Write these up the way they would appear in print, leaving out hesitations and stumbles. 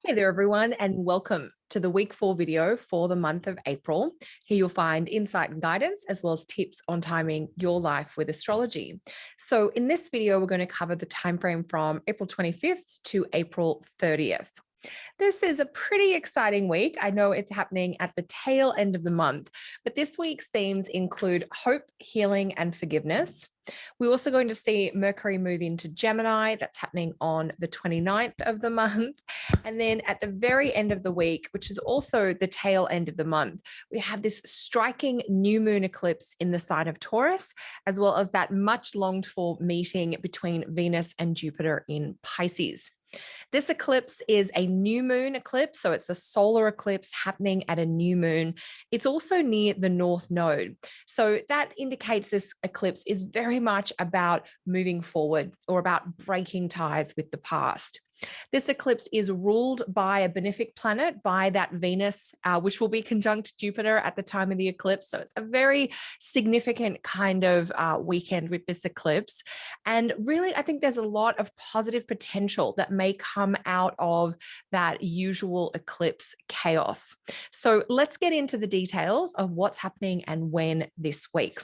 Hey there, everyone, and welcome to the week 4 video for the month of April. Here you'll find insight and guidance, as well as tips on timing your life with astrology. So in this video, we're going to cover the time frame from April 25th to April 30th. This is a pretty exciting week. I know it's happening at the tail end of the month, but this week's themes include hope, healing, and forgiveness. We're also going to see Mercury move into Gemini. That's happening on the 29th of the month. And then at the very end of the week, which is also the tail end of the month, we have this striking new moon eclipse in the sign of Taurus, as well as that much longed for meeting between Venus and Jupiter in Pisces. This eclipse is a new moon eclipse, so it's a solar eclipse happening at a new moon. It's also near the North Node. So that indicates this eclipse is very much about moving forward or about breaking ties with the past. This eclipse is ruled by a benefic planet, by that Venus, which will be conjunct Jupiter at the time of the eclipse. So it's a very significant kind of weekend with this eclipse. And really, I think there's a lot of positive potential that may come out of that usual eclipse chaos. So let's get into the details of what's happening and when this week.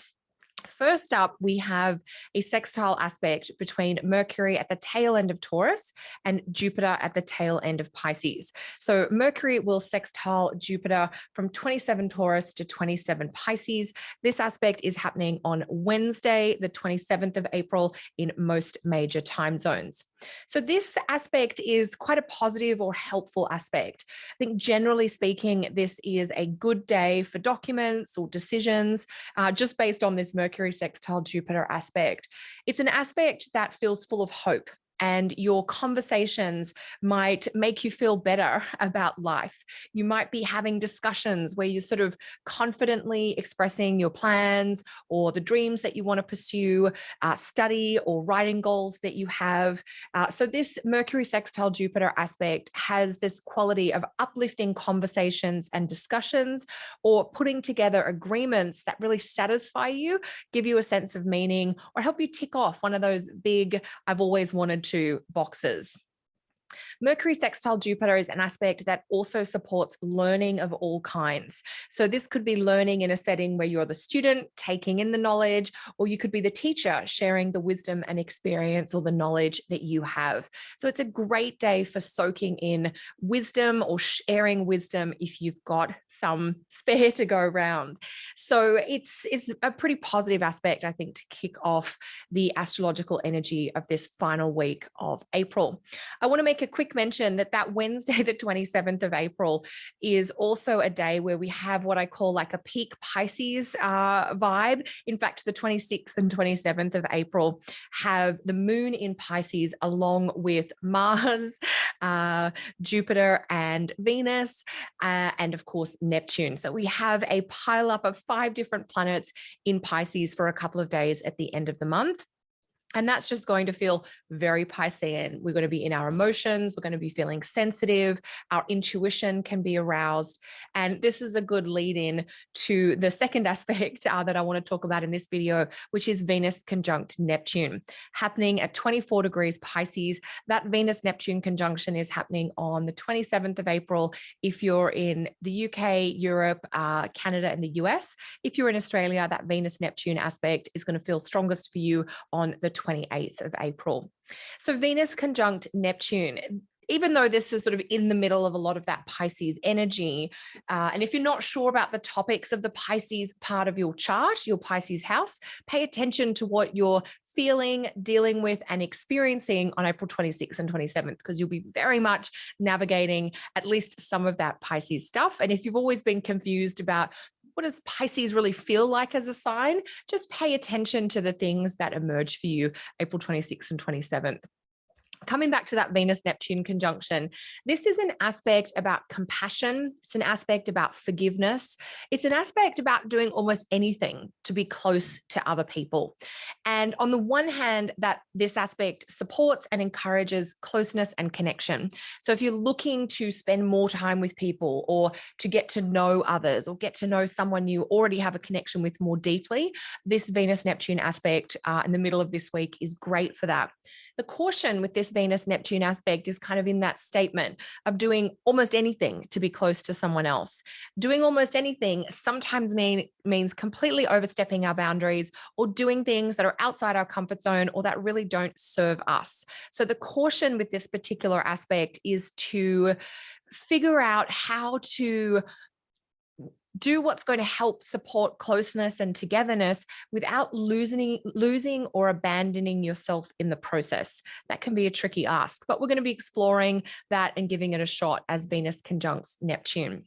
First up, we have a sextile aspect between Mercury at the tail end of Taurus and Jupiter at the tail end of Pisces. So Mercury will sextile Jupiter from 27 Taurus to 27 Pisces. This aspect is happening on Wednesday, the 27th of April in most major time zones. So this aspect is quite a positive or helpful aspect. I think generally speaking, this is a good day for documents or decisions, just based on this Mercury sextile Jupiter aspect. It's an aspect that feels full of hope, and your conversations might make you feel better about life. You might be having discussions where you're sort of confidently expressing your plans or the dreams that you want to pursue, study or writing goals that you have. So this Mercury sextile Jupiter aspect has this quality of uplifting conversations and discussions, or putting together agreements that really satisfy you, give you a sense of meaning, or help you tick off one of those big, I've always wanted to boxes. Mercury sextile Jupiter is an aspect that also supports learning of all kinds. So this could be learning in a setting where you're the student taking in the knowledge, or you could be the teacher sharing the wisdom and experience or the knowledge that you have. So it's a great day for soaking in wisdom or sharing wisdom if you've got some spare to go around. So it's a pretty positive aspect, I think, to kick off the astrological energy of this final week of April. I want to make a quick mention that Wednesday, the 27th of April, is also a day where we have what I call like a peak Pisces vibe. In fact, the 26th and 27th of April have the moon in Pisces along with Mars, Jupiter and Venus, and of course, Neptune. So we have a pileup of 5 different planets in Pisces for a couple of days at the end of the month. And that's just going to feel very Piscean. We're going to be in our emotions. We're going to be feeling sensitive. Our intuition can be aroused. And this is a good lead in to the second aspect that I want to talk about in this video, which is Venus conjunct Neptune, happening at 24 degrees Pisces. That Venus-Neptune conjunction is happening on the 27th of April if you're in the UK, Europe, Canada, and the US. If you're in Australia, that Venus-Neptune aspect is going to feel strongest for you on the 28th of April. So Venus conjunct Neptune, even though this is sort of in the middle of a lot of that Pisces energy, and if you're not sure about the topics of the Pisces part of your chart, your Pisces house, pay attention to what you're feeling, dealing with, and experiencing on April 26th and 27th, because you'll be very much navigating at least some of that Pisces stuff. And if you've always been confused about what does Pisces really feel like as a sign, just pay attention to the things that emerge for you April 26th and 27th. Coming back to that Venus-Neptune conjunction, this is an aspect about compassion. It's an aspect about forgiveness. It's an aspect about doing almost anything to be close to other people. And on the one hand, that this aspect supports and encourages closeness and connection. So if you're looking to spend more time with people, or to get to know others, or get to know someone you already have a connection with more deeply, this Venus-Neptune aspect in the middle of this week is great for that. The caution with this Venus Neptune aspect is kind of in that statement of doing almost anything to be close to someone else. Doing almost anything sometimes means completely overstepping our boundaries or doing things that are outside our comfort zone or that really don't serve us. So the caution with this particular aspect is to figure out how to do what's going to help support closeness and togetherness without losing or abandoning yourself in the process. That can be a tricky ask, but we're going to be exploring that and giving it a shot as Venus conjuncts Neptune.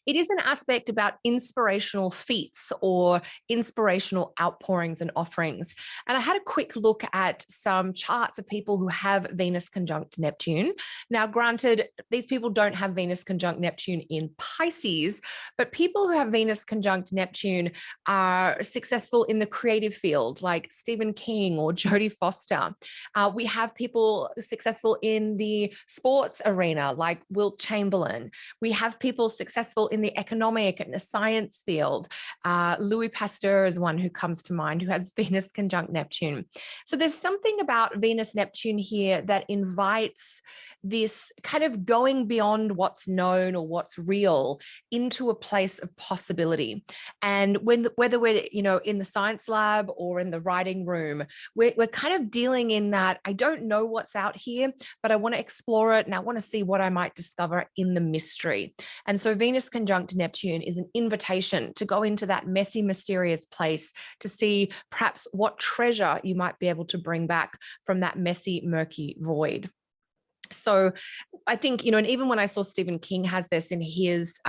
It is an aspect about inspirational feats or inspirational outpourings and offerings. And I had a quick look at some charts of people who have Venus conjunct Neptune. Now, granted, these people don't have Venus conjunct Neptune in Pisces, but people who have Venus conjunct Neptune are successful in the creative field, like Stephen King or Jodie Foster. We have people successful in the sports arena, like Wilt Chamberlain. We have people successful in the economic and the science field. Louis Pasteur is one who comes to mind, who has Venus conjunct Neptune. So there's something about Venus Neptune here that invites this kind of going beyond what's known or what's real into a place of possibility. And whether we're, in the science lab or in the writing room, we're kind of dealing in that, I don't know what's out here, but I want to explore it and I want to see what I might discover in the mystery. And so Venus conjunct Neptune is an invitation to go into that messy, mysterious place to see perhaps what treasure you might be able to bring back from that messy, murky void. So I think, and even when I saw Stephen King has this in his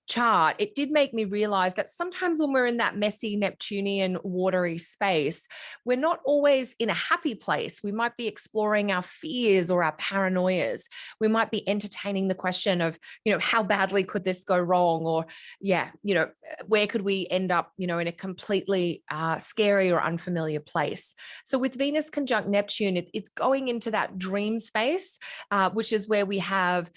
chart, it did make me realize that sometimes when we're in that messy Neptunian watery space, we're not always in a happy place. We might be exploring our fears or our paranoias. We might be entertaining the question of, how badly could this go wrong? Or where could we end up, in a completely scary or unfamiliar place? So with Venus conjunct Neptune, it's going into that dream space, which is where we have,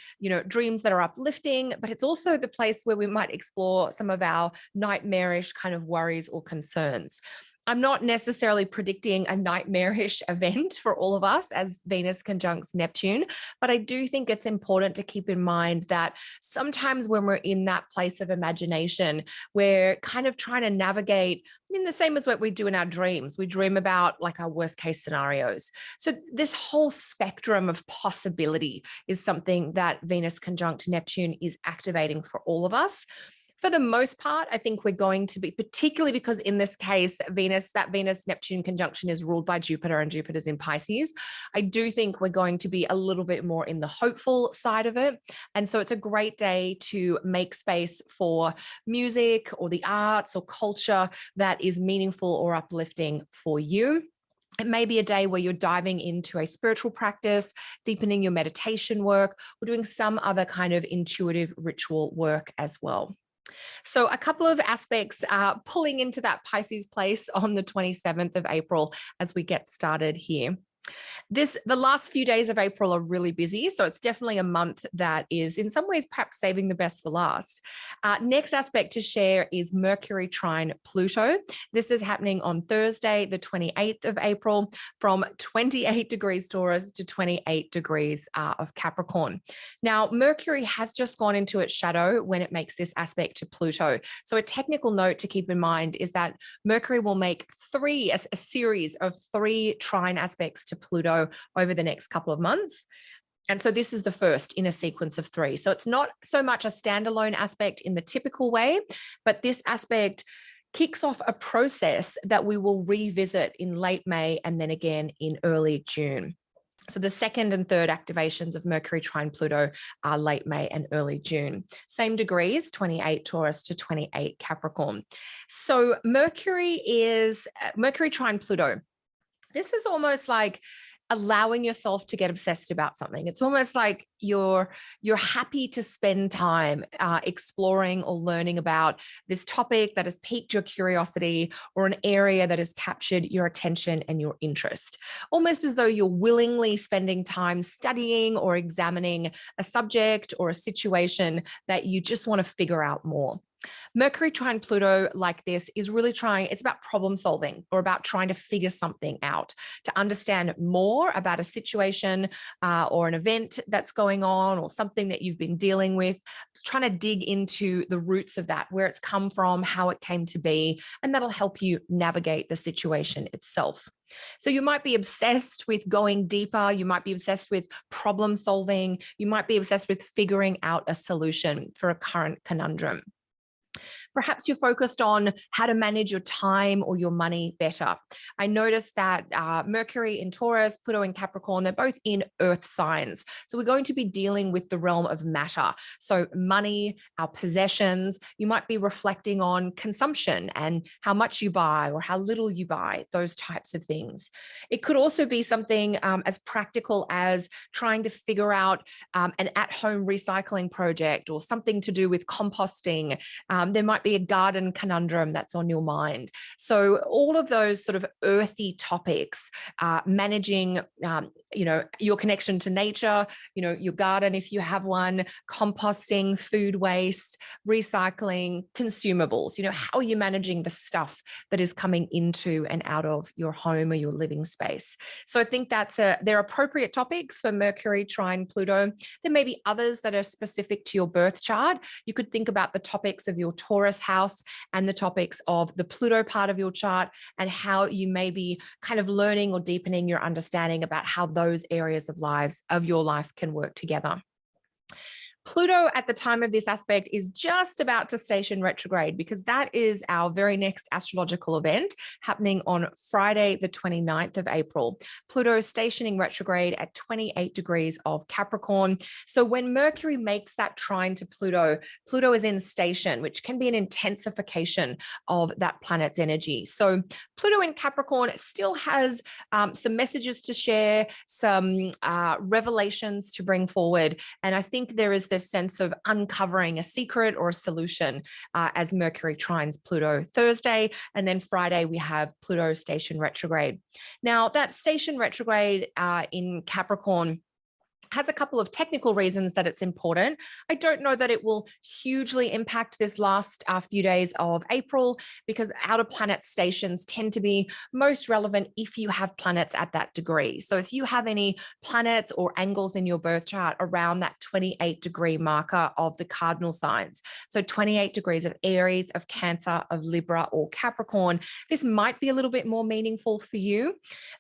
dreams that are uplifting, but it's also the place where we might explore some of our nightmarish kind of worries or concerns. I'm not necessarily predicting a nightmarish event for all of us as Venus conjuncts Neptune, but I do think it's important to keep in mind that sometimes when we're in that place of imagination, we're kind of trying to navigate in the same as what we do in our dreams. We dream about like our worst case scenarios. So this whole spectrum of possibility is something that Venus conjunct Neptune is activating for all of us. For the most part, I think we're going to be, particularly because in this case, that Venus-Neptune conjunction is ruled by Jupiter and Jupiter's in Pisces. I do think we're going to be a little bit more in the hopeful side of it. And so it's a great day to make space for music or the arts or culture that is meaningful or uplifting for you. It may be a day where you're diving into a spiritual practice, deepening your meditation work, or doing some other kind of intuitive ritual work as well. So a couple of aspects pulling into that Pisces place on the 27th of April as we get started here. The last few days of April are really busy, so it's definitely a month that is in some ways perhaps saving the best for last. Next aspect to share is Mercury trine Pluto. This is happening on Thursday, the 28th of April, from 28 degrees Taurus to 28 degrees of Capricorn. Now, Mercury has just gone into its shadow when it makes this aspect to Pluto. So a technical note to keep in mind is that Mercury will make a series of 3 trine aspects to Pluto over the next couple of months. And so this is the first in a sequence of 3. So it's not so much a standalone aspect in the typical way, but this aspect kicks off a process that we will revisit in late May and then again in early June. So the second and third activations of Mercury trine Pluto are late May and early June. Same degrees, 28 Taurus to 28 Capricorn. So Mercury trine Pluto. This is almost like allowing yourself to get obsessed about something. It's almost like you're happy to spend time exploring or learning about this topic that has piqued your curiosity or an area that has captured your attention and your interest. Almost as though you're willingly spending time studying or examining a subject or a situation that you just want to figure out more. Mercury trine Pluto like this is really trying, it's about problem solving or about trying to figure something out, to understand more about a situation or an event that's going on or something that you've been dealing with, trying to dig into the roots of that, where it's come from, how it came to be, and that'll help you navigate the situation itself. So you might be obsessed with going deeper. You might be obsessed with problem solving. You might be obsessed with figuring out a solution for a current conundrum. Perhaps you're focused on how to manage your time or your money better. I noticed that Mercury in Taurus, Pluto in Capricorn, they're both in earth signs. So we're going to be dealing with the realm of matter. So money, our possessions, you might be reflecting on consumption and how much you buy or how little you buy, those types of things. It could also be something as practical as trying to figure out an at-home recycling project or something to do with composting. There might be a garden conundrum that's on your mind. So all of those sort of earthy topics, managing, your connection to nature, your garden, if you have one, composting, food waste, recycling, consumables, how are you managing the stuff that is coming into and out of your home or your living space? So I think they're appropriate topics for Mercury trine Pluto. There may be others that are specific to your birth chart. You could think about the topics of your Taurus house and the topics of the Pluto part of your chart and how you may be kind of learning or deepening your understanding about how those areas of your life can work together. Pluto at the time of this aspect is just about to station retrograde, because that is our very next astrological event happening on Friday, the 29th of April. Pluto stationing retrograde at 28 degrees of Capricorn. So when Mercury makes that trine to Pluto, Pluto is in station, which can be an intensification of that planet's energy. So Pluto in Capricorn still has some messages to share, some revelations to bring forward. And I think there is this sense of uncovering a secret or a solution as Mercury trines Pluto Thursday. And then Friday, we have Pluto station retrograde. Now, that station retrograde in Capricorn has a couple of technical reasons that it's important. I don't know that it will hugely impact this last few days of April, because outer planet stations tend to be most relevant if you have planets at that degree. So if you have any planets or angles in your birth chart around that 28-degree marker of the cardinal signs, so 28 degrees of Aries, of Cancer, of Libra, or Capricorn, this might be a little bit more meaningful for you.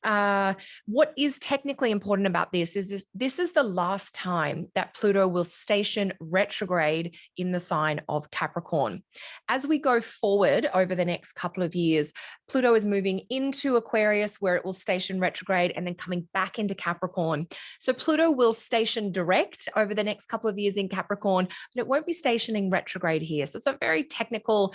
What is technically important about this is this is the last time that Pluto will station retrograde in the sign of Capricorn. As we go forward over the next couple of years, Pluto is moving into Aquarius, where it will station retrograde and then coming back into Capricorn. So Pluto will station direct over the next couple of years in Capricorn, but it won't be stationing retrograde here. So it's a very technical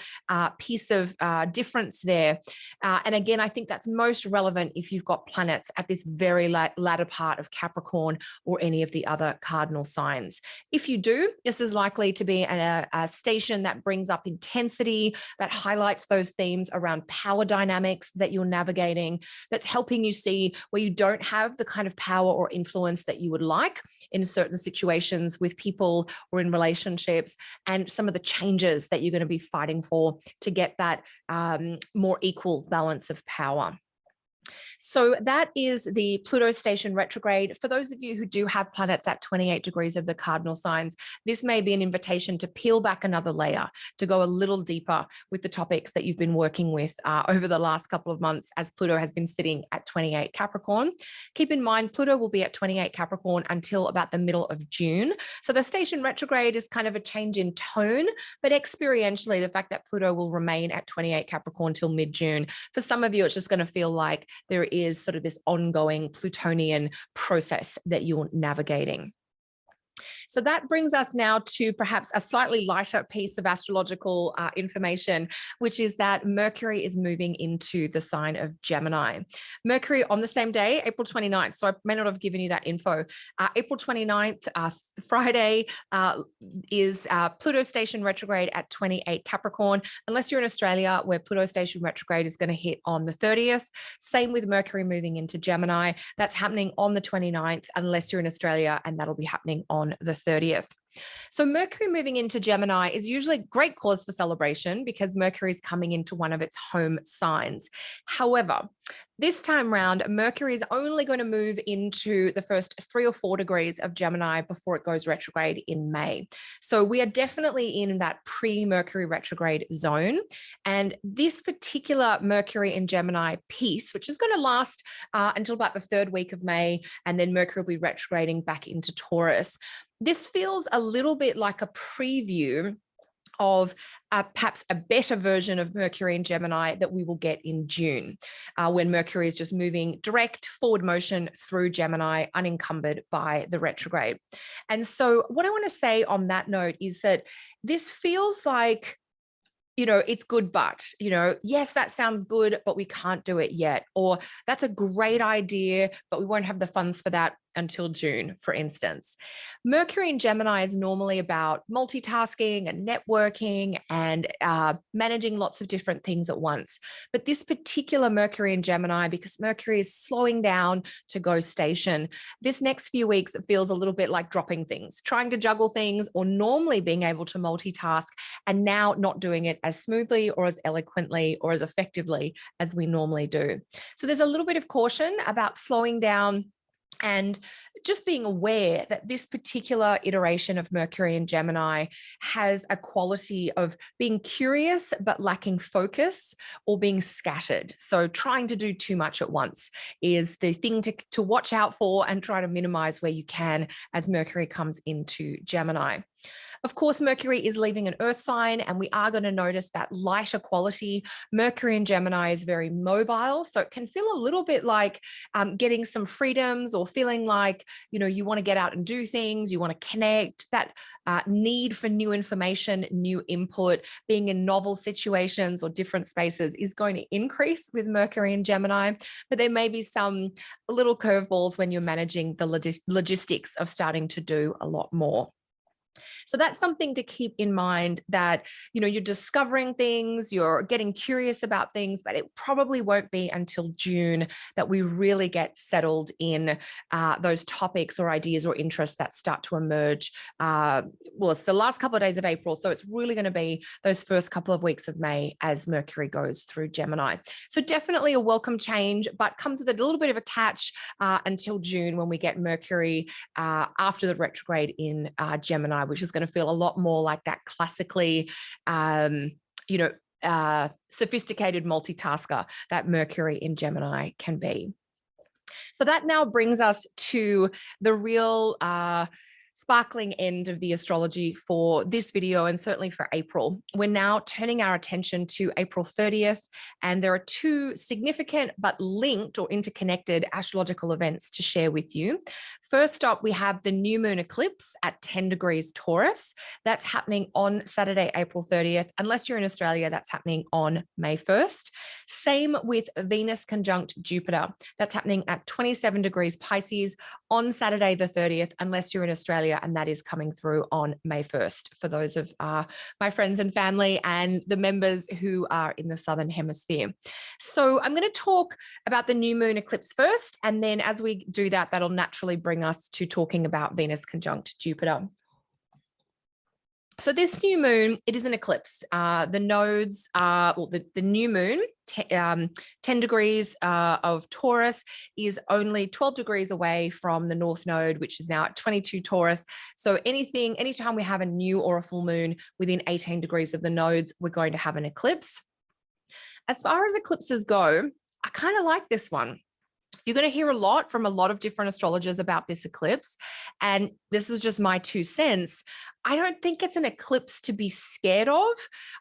piece of difference there. And again, I think that's most relevant if you've got planets at this very latter part of Capricorn or any of the other cardinal signs. If you do, this is likely to be a station that brings up intensity, that highlights those themes around power dynamics that you're navigating, that's helping you see where you don't have the kind of power or influence that you would like in certain situations with people or in relationships, and some of the changes that you're going to be fighting for to get that more equal balance of power. So that is the Pluto station retrograde. For those of you who do have planets at 28 degrees of the cardinal signs, this may be an invitation to peel back another layer, to go a little deeper with the topics that you've been working with over the last couple of months, as Pluto has been sitting at 28 Capricorn. Keep in mind, Pluto will be at 28 Capricorn until about the middle of June. So the station retrograde is kind of a change in tone, but experientially, the fact that Pluto will remain at 28 Capricorn till mid-June, for some of you, it's just going to feel like there is sort of this ongoing Plutonian process that you're navigating. So that brings us now to perhaps a slightly lighter piece of astrological information, which is that Mercury is moving into the sign of Gemini. Mercury on the same day, April 29th. So I may not have given you that info. April 29th, Friday, is Pluto station retrograde at 28 Capricorn, unless you're in Australia, where Pluto station retrograde is going to hit on the 30th. Same with Mercury moving into Gemini. That's happening on the 29th, unless you're in Australia, and that'll be happening on the 30th. So Mercury moving into Gemini is usually great cause for celebration because Mercury is coming into one of its home signs. However, this time round, Mercury is only going to move into the first 3 or 4 degrees of Gemini before it goes retrograde in May. So we are definitely in that pre-Mercury retrograde zone. And this particular Mercury in Gemini piece, which is going to last until about the 3rd week of May, and then Mercury will be retrograding back into Taurus. This feels a little bit like a preview of perhaps a better version of Mercury in Gemini that we will get in June, when Mercury is just moving direct forward motion through Gemini, unencumbered by the retrograde. And so what I want to say on that note is that this feels like, it's good, but, yes, that sounds good, but we can't do it yet. Or that's a great idea, but we won't have the funds for that until June, for instance. Mercury in Gemini is normally about multitasking and networking and managing lots of different things at once. But this particular Mercury in Gemini, because Mercury is slowing down to go station, this next few weeks, it feels a little bit like dropping things, trying to juggle things, or normally being able to multitask and now not doing it as smoothly or as eloquently or as effectively as we normally do. So there's a little bit of caution about slowing down and just being aware that this particular iteration of Mercury in Gemini has a quality of being curious but lacking focus, or being scattered. So trying to do too much at once is the thing to watch out for, and try to minimize where you can as Mercury comes into Gemini. Of course, Mercury is leaving an earth sign, and we are going to notice that lighter quality. Mercury in Gemini is very mobile, so it can feel a little bit like getting some freedoms, or feeling like, you want to get out and do things, you want to connect. That need for new information, new input, being in novel situations or different spaces is going to increase with Mercury in Gemini, but there may be some little curveballs when you're managing the logistics of starting to do a lot more. So that's something to keep in mind, that, you're discovering things, you're getting curious about things, but it probably won't be until June that we really get settled in those topics or ideas or interests that start to emerge. Well, it's the last couple of days of April, so it's really going to be those first couple of weeks of May as Mercury goes through Gemini. So definitely a welcome change, but comes with a little bit of a catch until June, when we get Mercury after the retrograde in Gemini, which is going to feel a lot more like that classically, sophisticated multitasker that Mercury in Gemini can be. So that now brings us to the real sparkling end of the astrology for this video, and certainly for April. We're now turning our attention to April 30th, and there are 2 significant but linked or interconnected astrological events to share with you. First up, we have the new moon eclipse at 10 degrees Taurus. That's happening on Saturday, April 30th. Unless you're in Australia, that's happening on May 1st. Same with Venus conjunct Jupiter. That's happening at 27 degrees Pisces on Saturday the 30th, unless you're in Australia, and that is coming through on May 1st for those of my friends and family and the members who are in the Southern Hemisphere. So I'm going to talk about the new moon eclipse first, and then as we do that, that'll naturally bring us to talking about Venus conjunct Jupiter. So this new moon, it is an eclipse. The nodes are, well, the new moon, 10 degrees of Taurus, is only 12 degrees away from the North Node, which is now at 22 Taurus. So anytime we have a new or a full moon within 18 degrees of the nodes, we're going to have an eclipse. As far as eclipses go, I kind of like this one. You're going to hear a lot from a lot of different astrologers about this eclipse. And this is just my 2 cents. I don't think it's an eclipse to be scared of.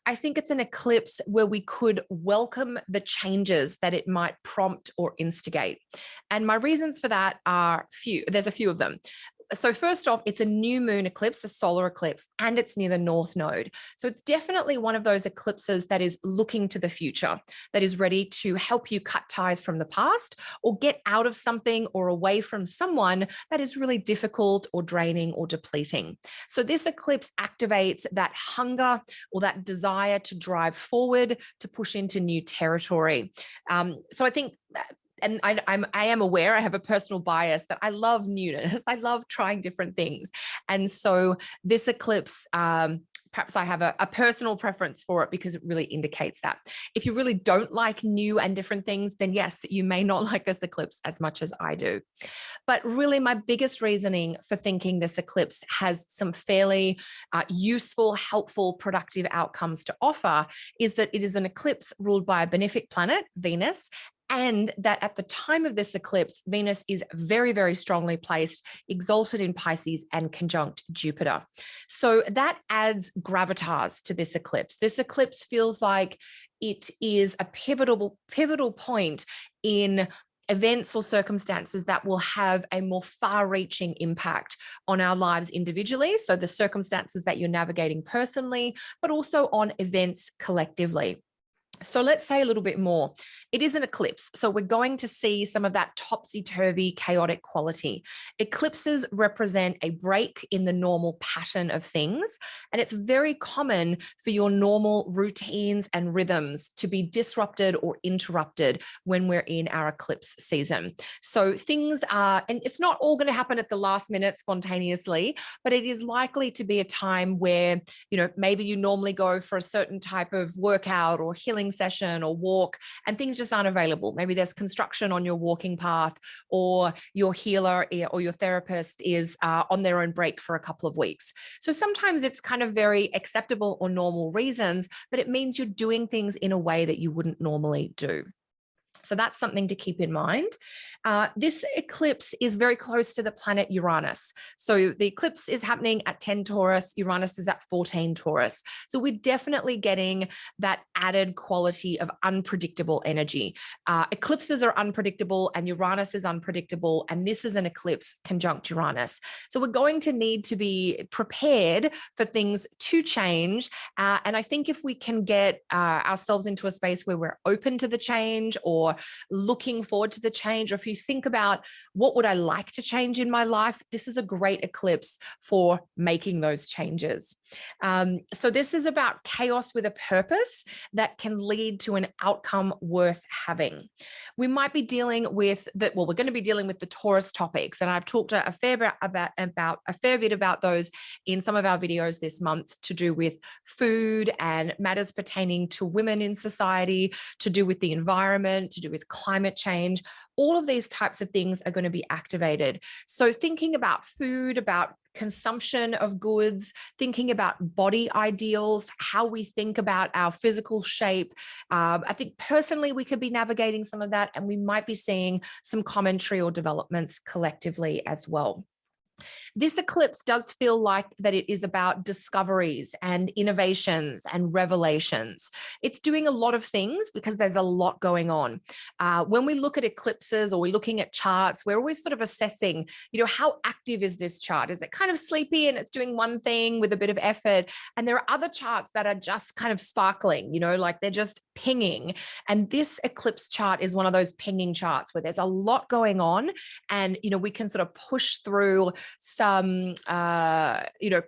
I think it's an eclipse where we could welcome the changes that it might prompt or instigate. And my reasons for that are few. There's a few of them. So first off, it's a new moon eclipse, a solar eclipse, and it's near the North Node. So it's definitely one of those eclipses that is looking to the future, that is ready to help you cut ties from the past, or get out of something or away from someone that is really difficult or draining or depleting. So this eclipse activates that hunger or that desire to drive forward, to push into new territory. So I think I am aware I have a personal bias that I love newness. I love trying different things. And so this eclipse, perhaps I have a personal preference for it because it really indicates that. If you really don't like new and different things, then yes, you may not like this eclipse as much as I do. But really, my biggest reasoning for thinking this eclipse has some fairly useful, helpful, productive outcomes to offer is that it is an eclipse ruled by a benefic planet, Venus, and that at the time of this eclipse, Venus is very, very strongly placed, exalted in Pisces and conjunct Jupiter. So that adds gravitas to this eclipse. This eclipse feels like it is a pivotal point in events or circumstances that will have a more far-reaching impact on our lives individually. So the circumstances that you're navigating personally, but also on events collectively. So let's say a little bit more. It is an eclipse. So we're going to see some of that topsy-turvy, chaotic quality. Eclipses represent a break in the normal pattern of things. And it's very common for your normal routines and rhythms to be disrupted or interrupted when we're in our eclipse season. So things are, and it's not all going to happen at the last minute spontaneously, but it is likely to be a time where, maybe you normally go for a certain type of workout or healing session or walk, and things just aren't available. Maybe there's construction on your walking path, or your healer or your therapist is on their own break for a couple of weeks. So sometimes it's kind of very acceptable or normal reasons, but it means you're doing things in a way that you wouldn't normally do. So that's something to keep in mind. This eclipse is very close to the planet Uranus. So the eclipse is happening at 10 Taurus, Uranus is at 14 Taurus. So we're definitely getting that added quality of unpredictable energy. Eclipses are unpredictable and Uranus is unpredictable, and this is an eclipse conjunct Uranus. So we're going to need to be prepared for things to change. And I think if we can get ourselves into a space where we're open to the change, or looking forward to the change, or if you think about what would I like to change in my life, this is a great eclipse for making those changes. So this is about chaos with a purpose that can lead to an outcome worth having. We might be dealing with that. Well, we're going to be dealing with the Taurus topics, and I've talked a fair bit about those in some of our videos this month, to do with food and matters pertaining to women in society, to do with the environment, to do with climate change. All of these types of things are going to be activated. So thinking about food, about consumption of goods, thinking about body ideals, how we think about our physical shape. I think personally we could be navigating some of that, and we might be seeing some commentary or developments collectively as well. This eclipse does feel like that it is about discoveries and innovations and revelations. It's doing a lot of things because there's a lot going on. When we look at eclipses, or we're looking at charts, we're always sort of assessing, how active is this chart? Is it kind of sleepy and it's doing one thing with a bit of effort? And there are other charts that are just kind of sparkling, like they're just pinging. And this eclipse chart is one of those pinging charts where there's a lot going on, and we can sort of push through some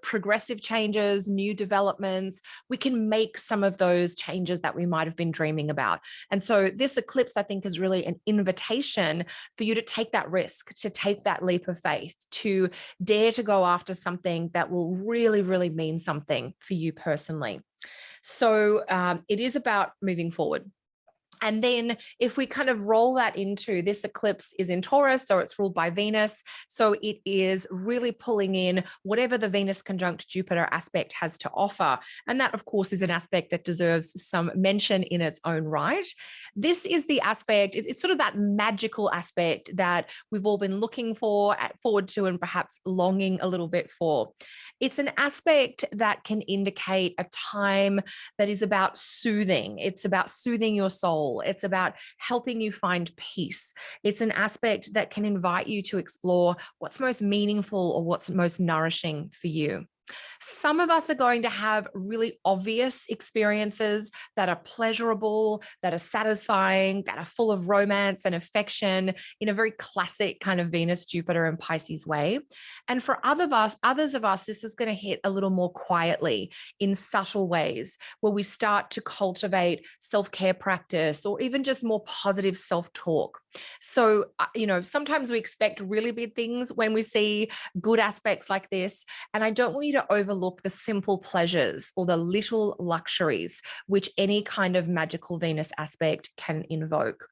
progressive changes, new developments. We can make some of those changes that we might have been dreaming about. And so this eclipse, I think, is really an invitation for you to take that risk, to take that leap of faith, to dare to go after something that will really, really mean something for you personally. So it is about moving forward. And then if we kind of roll that into, this eclipse is in Taurus, so it's ruled by Venus. So it is really pulling in whatever the Venus conjunct Jupiter aspect has to offer. And that, of course, is an aspect that deserves some mention in its own right. This is the aspect, it's sort of that magical aspect that we've all been looking forward to, and perhaps longing a little bit for. It's an aspect that can indicate a time that is about soothing. It's about soothing your soul. It's about helping you find peace. It's an aspect that can invite you to explore what's most meaningful or what's most nourishing for you. Some of us are going to have really obvious experiences that are pleasurable, that are satisfying, that are full of romance and affection in a very classic kind of Venus, Jupiter, and Pisces way. And for others of us, this is going to hit a little more quietly in subtle ways where we start to cultivate self-care practice or even just more positive self-talk. So, sometimes we expect really big things when we see good aspects like this. And I don't want you to overlook the simple pleasures or the little luxuries which any kind of magical Venus aspect can invoke.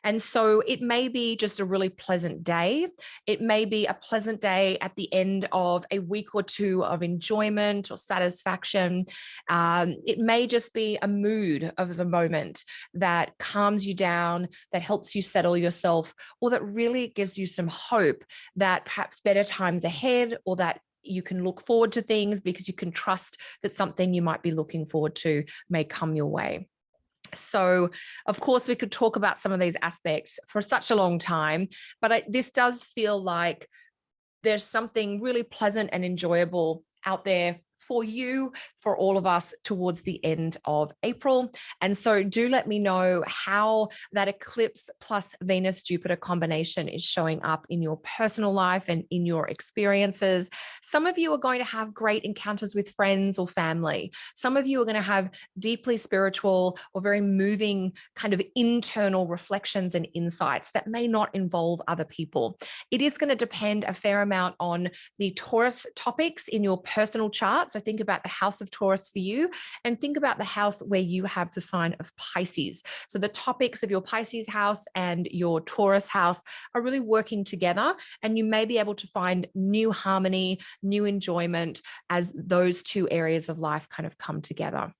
And so it may be just a really pleasant day. It may be a pleasant day at the end of a week or two of enjoyment or satisfaction. It may just be a mood of the moment that calms you down, that helps you settle yourself, or that really gives you some hope that perhaps better times ahead, or that you can look forward to things because you can trust that something you might be looking forward to may come your way. So, of course, we could talk about some of these aspects for such a long time, but this does feel like there's something really pleasant and enjoyable out there for you, for all of us towards the end of April. And so do let me know how that eclipse plus Venus Jupiter combination is showing up in your personal life and in your experiences. Some of you are going to have great encounters with friends or family. Some of you are going to have deeply spiritual or very moving kind of internal reflections and insights that may not involve other people. It is going to depend a fair amount on the Taurus topics in your personal chart. So think about the house of Taurus for you, and think about the house where you have the sign of Pisces. So the topics of your Pisces house and your Taurus house are really working together, and you may be able to find new harmony, new enjoyment as those two areas of life kind of come together.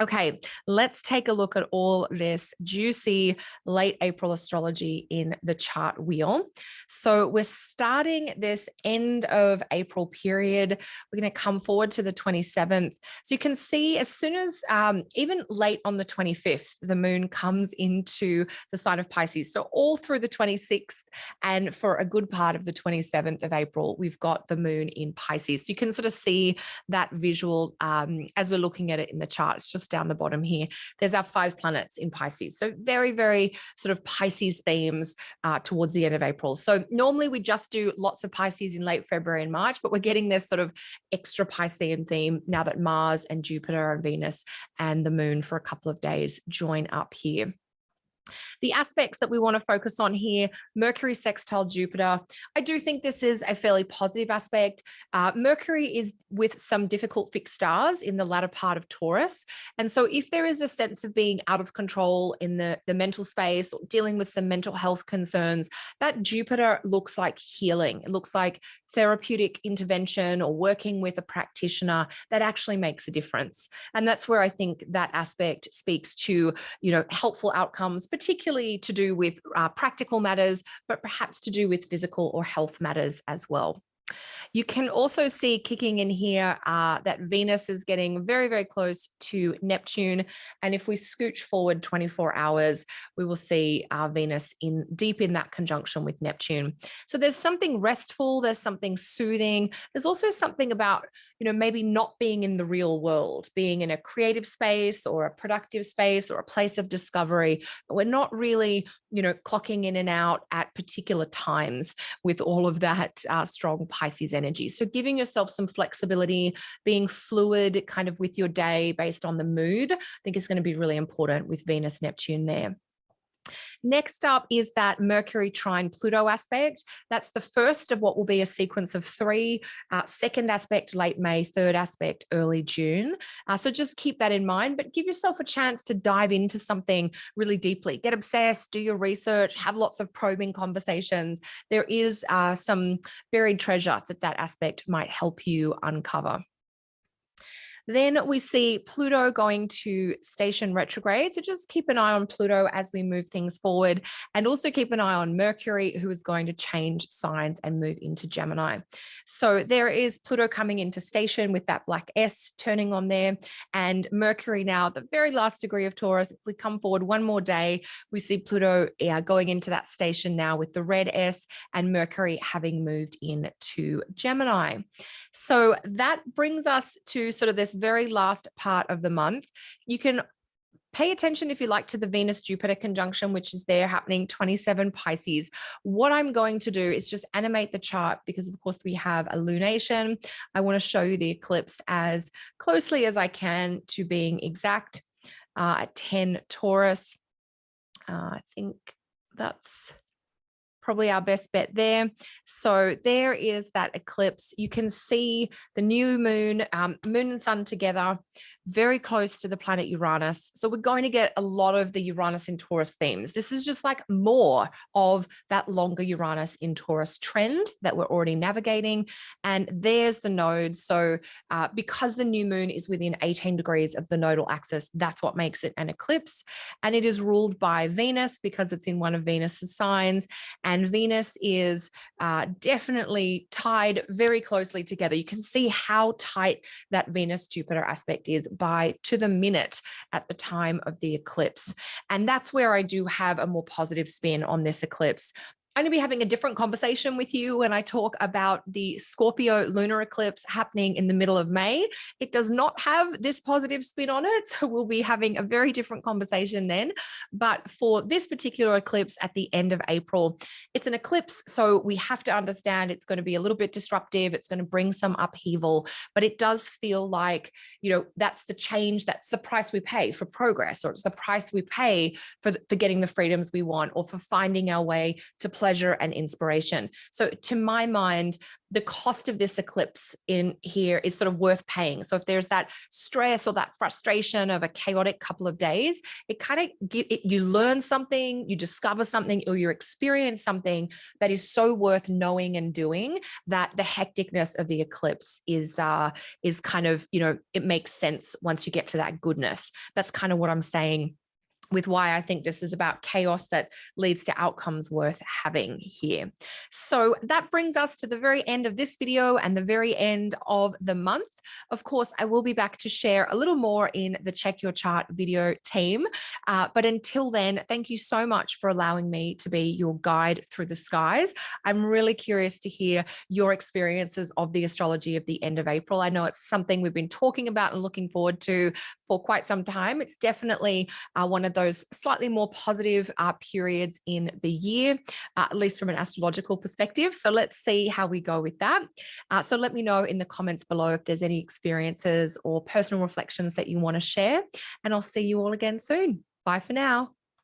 Okay, let's take a look at all this juicy late April astrology in the chart wheel. So we're starting this end of April period. We're going to come forward to the 27th. So you can see as soon as even late on the 25th, the moon comes into the sign of Pisces. So all through the 26th and for a good part of the 27th of April, we've got the moon in Pisces. So you can sort of see that visual as we're looking at it in the chart. It's just down the bottom here. There's our 5 planets in Pisces. So very, very sort of Pisces themes towards the end of April. So normally we just do lots of Pisces in late February and March, but we're getting this sort of extra Piscean theme now that Mars and Jupiter and Venus and the moon for a couple of days join up here. The aspects that we want to focus on here, Mercury sextile Jupiter. I do think this is a fairly positive aspect. Mercury is with some difficult fixed stars in the latter part of Taurus. And so if there is a sense of being out of control in the mental space or dealing with some mental health concerns, that Jupiter looks like healing. It looks like therapeutic intervention or working with a practitioner that actually makes a difference. And that's where I think that aspect speaks to, helpful outcomes, particularly to do with practical matters, but perhaps to do with physical or health matters as well. You can also see kicking in here that Venus is getting very, very close to Neptune. And if we scooch forward 24 hours, we will see Venus deep in that conjunction with Neptune. So there's something restful, there's something soothing. There's also something about, maybe not being in the real world, being in a creative space or a productive space or a place of discovery. But we're not really, clocking in and out at particular times with all of that strong Pisces energy. So giving yourself some flexibility, being fluid kind of with your day based on the mood, I think is going to be really important with Venus, Neptune there. Next up is that Mercury trine Pluto aspect. That's the first of what will be a sequence of 3. Second aspect, late May, third aspect, early June. So just keep that in mind, but give yourself a chance to dive into something really deeply. Get obsessed, do your research, have lots of probing conversations. There is some buried treasure that aspect might help you uncover. Then we see Pluto going to station retrograde. So just keep an eye on Pluto as we move things forward, and also keep an eye on Mercury, who is going to change signs and move into Gemini. So there is Pluto coming into station with that black S turning on there, and Mercury now, the very last degree of Taurus. If we come forward one more day, we see Pluto going into that station now with the red S, and Mercury having moved into Gemini. So that brings us to sort of this very last part of the month. You can pay attention, if you like, to the Venus-Jupiter conjunction, which is there happening 27 Pisces. What I'm going to do is just animate the chart because, of course, we have a lunation. I want to show you the eclipse as closely as I can to being exact at 10 Taurus. I think that's probably our best bet there. So there is that eclipse. You can see the new moon, moon and sun together, very close to the planet Uranus. So we're going to get a lot of the Uranus in Taurus themes. This is just like more of that longer Uranus in Taurus trend that we're already navigating. And there's the node. So because the new moon is within 18 degrees of the nodal axis, that's what makes it an eclipse. And it is ruled by Venus because it's in one of Venus's signs. And Venus is definitely tied very closely together. You can see how tight that Venus-Jupiter aspect is to the minute at the time of the eclipse. And that's where I do have a more positive spin on this eclipse. I'm going to be having a different conversation with you when I talk about the Scorpio lunar eclipse happening in the middle of May. It does not have this positive spin on it, so we'll be having a very different conversation then. But for this particular eclipse at the end of April, it's an eclipse, so we have to understand it's going to be a little bit disruptive. It's going to bring some upheaval, but it does feel like, that's the change, that's the price we pay for progress, or it's the price we pay for getting the freedoms we want, or for finding our way to pleasure and inspiration. So to my mind, the cost of this eclipse in here is sort of worth paying. So if there's that stress or that frustration of a chaotic couple of days, it kind of you learn something, you discover something, or you experience something that is so worth knowing and doing that the hecticness of the eclipse is kind of, it makes sense once you get to that goodness. That's kind of what I'm saying with why I think this is about chaos that leads to outcomes worth having here. So that brings us to the very end of this video and the very end of the month. Of course, I will be back to share a little more in the Check Your Chart video team. But until then, thank you so much for allowing me to be your guide through the skies. I'm really curious to hear your experiences of the astrology of the end of April. I know it's something we've been talking about and looking forward to for quite some time. It's definitely one of those slightly more positive periods in the year, at least from an astrological perspective. So let's see how we go with that. So let me know in the comments below if there's any experiences or personal reflections that you want to share, and I'll see you all again soon. Bye for now.